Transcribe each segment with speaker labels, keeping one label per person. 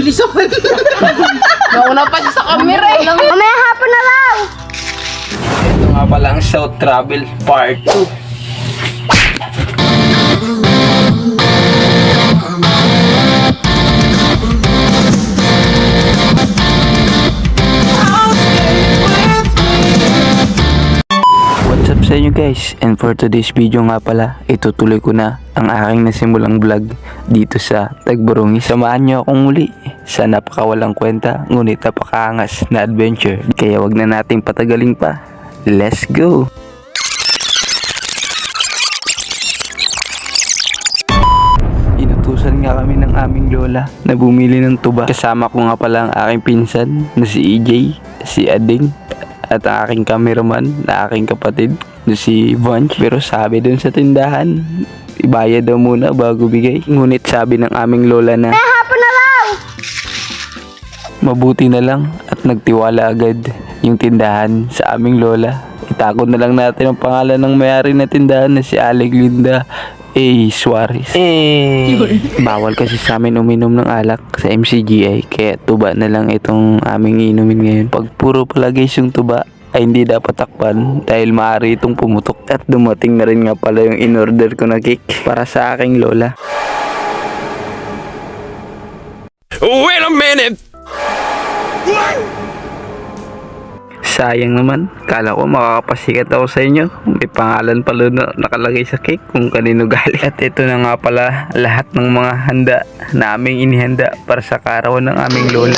Speaker 1: Bilis naman.
Speaker 2: Nauna pa siya sa camera eh.
Speaker 3: Mamaya hapon na lang.
Speaker 4: Ito nga pala ang South Travel Part 2. What's up sa inyo guys, and for today's video nga pala, itutuloy ko na ang aking nasimulang vlog dito sa Tagburungi. Samahan nyo akong muli sa napakawalang kwenta ngunit napakaangas na adventure. Kaya wag na nating patagalin pa, let's go! Inutusan nga kami ng aming lola na bumili ng tuba. Kasama ko nga pala ang aking pinsan na si EJ, si Ading, at ang aking cameraman na aking kapatid na si Bunch. Pero sabi dun sa tindahan, ibayad daw muna bago bigay. Ngunit sabi ng aming lola na
Speaker 3: Hapon na lang.
Speaker 4: mabuti na lang at nagtiwala agad yung tindahan sa aming lola. Itago na lang natin ang pangalan ng may-ari na tindahan na si Aling Linda A. Suarez. Bawal kasi sa amin uminom ng alak sa MCGI, kaya tuba na lang itong aming inumin ngayon. Pag puro pala guys yung tuba ay hindi dapat takpan dahil maaari itong pumutok. At dumating na rin nga pala yung in-order ko na cake para sa aking lola. Wait a minute! Sayang naman, kala ko makakapasikat ako sa inyo. May pangalan pala na nakalagay sa cake kung kanino galing. At ito na nga pala lahat ng mga handa na aming inihanda para sa karawan ng aming lola.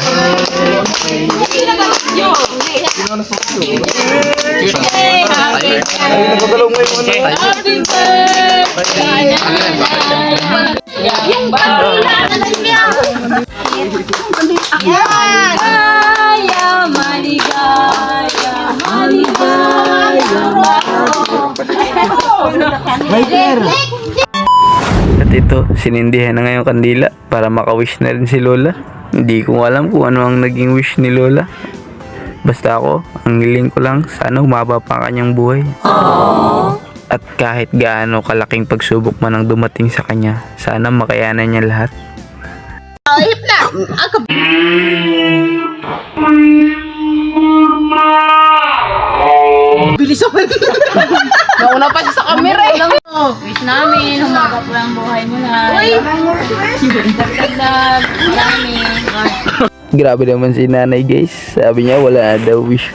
Speaker 4: At ito, sinindihan na ngayong kandila para makawish na rin si lola. Hindi ko alam kung ano ang naging wish ni lola. Basta ako, ang hiling ko lang, sana humaba pa ang kanyang buhay. At kahit gaano kalaking pagsubok man ang dumating sa kanya, sana makayanan niya lahat.
Speaker 2: Hip na.
Speaker 1: Bilis naman.
Speaker 2: Nauna pa siya sa camera eh. Wish namin, humaba po ang buhay mo na. Dagdag, marami.
Speaker 4: Grabe naman si nanay guys. Sabi niya wala na daw wish.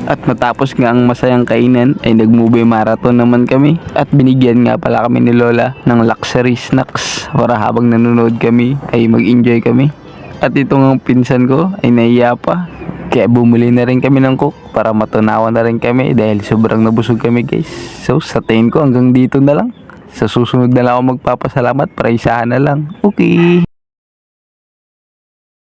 Speaker 4: At matapos nga ang masayang kainan ay nag-movie marathon naman kami. At binigyan nga pala kami ni lola ng luxury snacks para habang nanonood kami ay mag-enjoy kami. At itong ang pinsan ko ay nahiya pa. Kaya bumili na rin kami ng coke para matunawan na rin kami dahil sobrang nabusog kami guys. So sa tingin ko hanggang dito na lang. Sa susunod na lang ako magpapasalamat para isahan na lang. Okay.